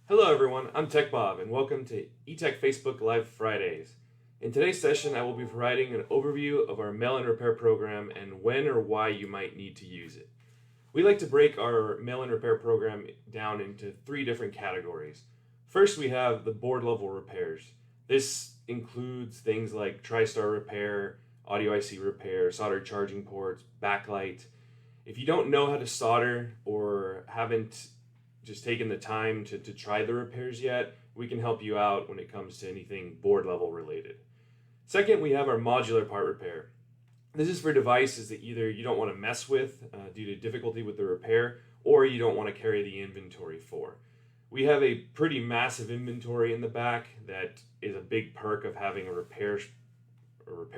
Hello everyone, I'm Tech Bob and welcome to eTech Facebook Live Fridays. In today's session, I will be providing an overview of our mail-in repair program and when or why you might need to use it. We like to break our mail-in repair program down into three different categories. First, we have the board level repairs. This includes things like TriStar repair, audio IC repair, soldered charging ports, backlight. If you don't know how to solder or haven't just taken the time to try the repairs yet, we can help you out when it comes to anything board level related. Second, we have our modular part repair. This is for devices that either you don't want to mess with due to difficulty with the repair, or you don't want to carry the inventory for. We have a pretty massive inventory in the back that is a big perk of having a repair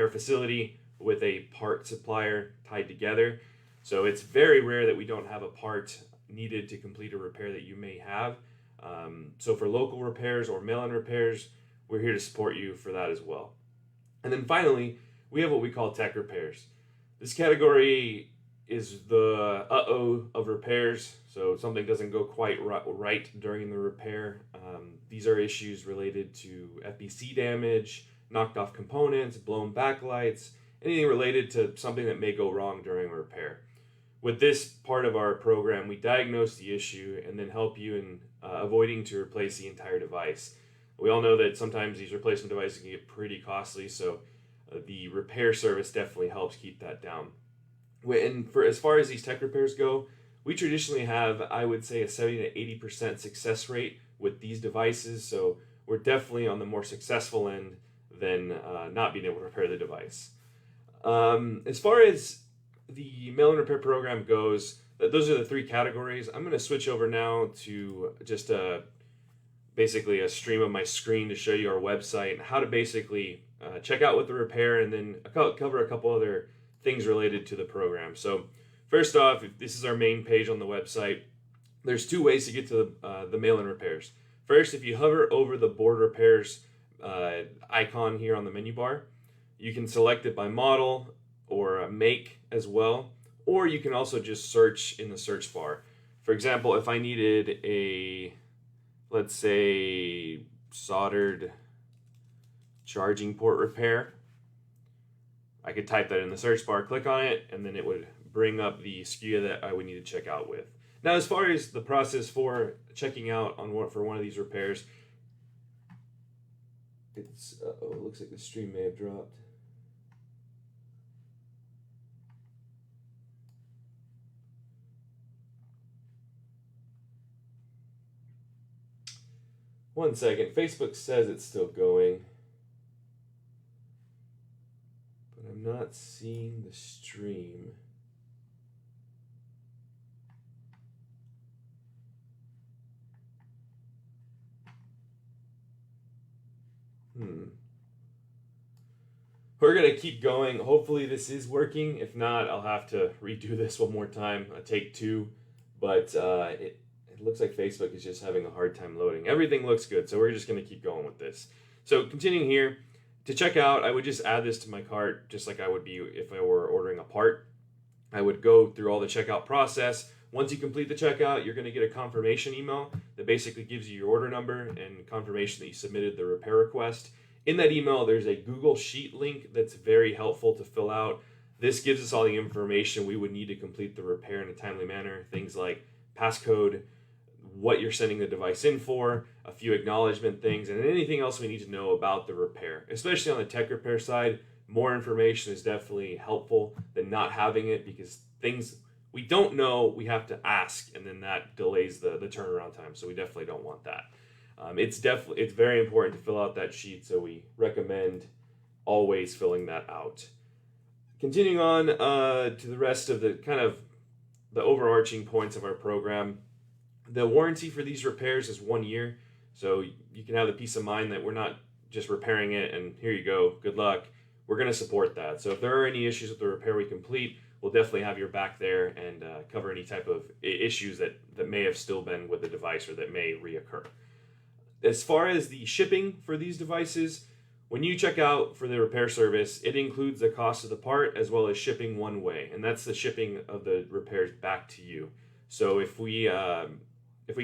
facility with a part supplier tied together. So it's very rare that we don't have a part needed to complete a repair that you may have. So for local repairs or mail-in repairs, we're here to support you for that as well. And then finally, we have what we call tech repairs. This category is the of repairs, so something doesn't go quite right during the repair. These are issues related to FBC damage, knocked off components, blown backlights, anything related to something that may go wrong during a repair. With this part of our program, we diagnose the issue and then help you in avoiding to replace the entire device. We all know that sometimes these replacement devices can get pretty costly, so the repair service definitely helps keep that down. And for as far as these tech repairs go, we traditionally have, I would say, a 70 to 80% success rate with these devices, so we're definitely on the more successful end than not being able to repair the device. As far as the mail-in repair program goes, those are the three categories. I'm going to switch over now to just basically a stream of my screen to show you our website and how to basically check out with the repair and then cover a couple other things related to the program. So first off, if this is our main page on the website, there's two ways to get to the mail-in repairs. First, if you hover over the board repairs icon here on the menu bar, you can select it by model or make as well, or you can also just search in the search bar. For example, if I needed a, let's say, soldered charging port repair, I could type that in the search bar, click on it, and then it would bring up the SKU that I would need to check out with. Now, as far as the process for checking out for one of these repairs, it looks like the stream may have dropped. One second, Facebook says it's still going, but I'm not seeing the stream. We're going to keep going. Hopefully this is working. If not, I'll have to redo this one more time, take two, but it looks like Facebook is just having a hard time loading. Everything looks good, so we're just going to keep going with this. So continuing here, to check out, I would just add this to my cart just like I would be if I were ordering a part. I would go through all the checkout process. Once you complete the checkout, you're going to get a confirmation email that basically gives you your order number and confirmation that you submitted the repair request. In that email, there's a Google Sheet link that's very helpful to fill out. This gives us all the information we would need to complete the repair in a timely manner. Things like passcode, what you're sending the device in for, a few acknowledgement things, and anything else we need to know about the repair. Especially on the tech repair side, more information is definitely helpful than not having it, because things we don't know, we have to ask, and then that delays the turnaround time, so we definitely don't want that. It's very important to fill out that sheet, so we recommend always filling that out. Continuing on to the rest of the kind of the overarching points of our program. The warranty for these repairs is 1 year, so you can have the peace of mind that we're not just repairing it and here you go, good luck. We're going to support that. So if there are any issues with the repair we complete, we'll definitely have your back there and cover any type of issues that may have still been with the device or that may reoccur. As far as the shipping for these devices, when you check out for the repair service, it includes the cost of the part as well as shipping one way, and that's the shipping of the repairs back to you. So if we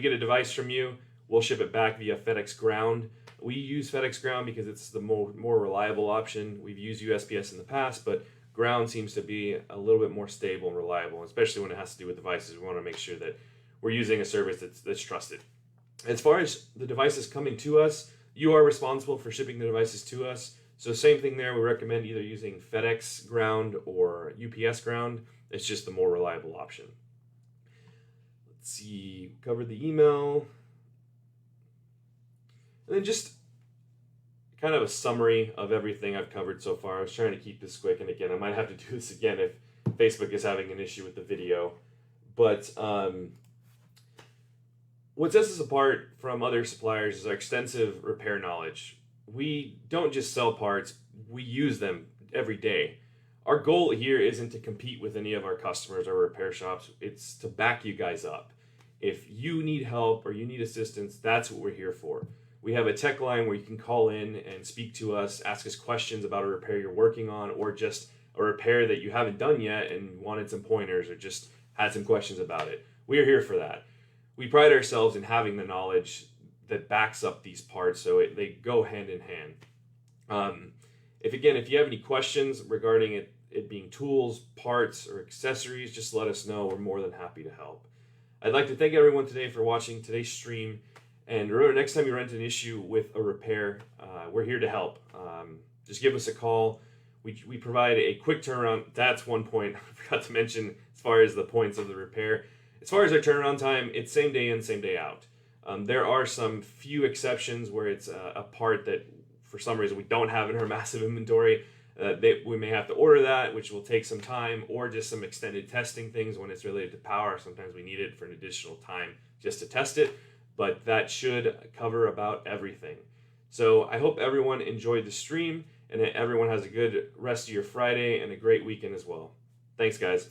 get a device from you, we'll ship it back via FedEx Ground. We use FedEx Ground because it's the more reliable option. We've used USPS in the past, but Ground seems to be a little bit more stable and reliable, especially when it has to do with devices. We want to make sure that we're using a service that's trusted. As far as the devices coming to us, you are responsible for shipping the devices to us. So same thing there, we recommend either using FedEx Ground or UPS Ground. It's just the more reliable option. Let's see, covered the email. And then just kind of a summary of everything I've covered so far. I was trying to keep this quick, and again, I might have to do this again if Facebook is having an issue with the video. But what sets us apart from other suppliers is our extensive repair knowledge. We don't just sell parts, we use them every day. Our goal here isn't to compete with any of our customers or repair shops, it's to back you guys up. If you need help or you need assistance, that's what we're here for. We have a tech line where you can call in and speak to us, ask us questions about a repair you're working on, or just a repair that you haven't done yet and wanted some pointers or just had some questions about it. We are here for that. We pride ourselves in having the knowledge that backs up these parts, so they go hand in hand. If you have any questions regarding it being tools, parts, or accessories, just let us know. We're more than happy to help. I'd like to thank everyone today for watching today's stream. And remember, next time you run into an issue with a repair, we're here to help. Just give us a call. We provide a quick turnaround. That's one point I forgot to mention as far as the points of the repair. As far as our turnaround time, it's same day in, same day out. There are some few exceptions where it's a part that for some reason we don't have in our massive inventory. We may have to order that, which will take some time, or just some extended testing things when it's related to power. Sometimes we need it for an additional time just to test it, but that should cover about everything. So I hope everyone enjoyed the stream and that everyone has a good rest of your Friday and a great weekend as well. Thanks, guys.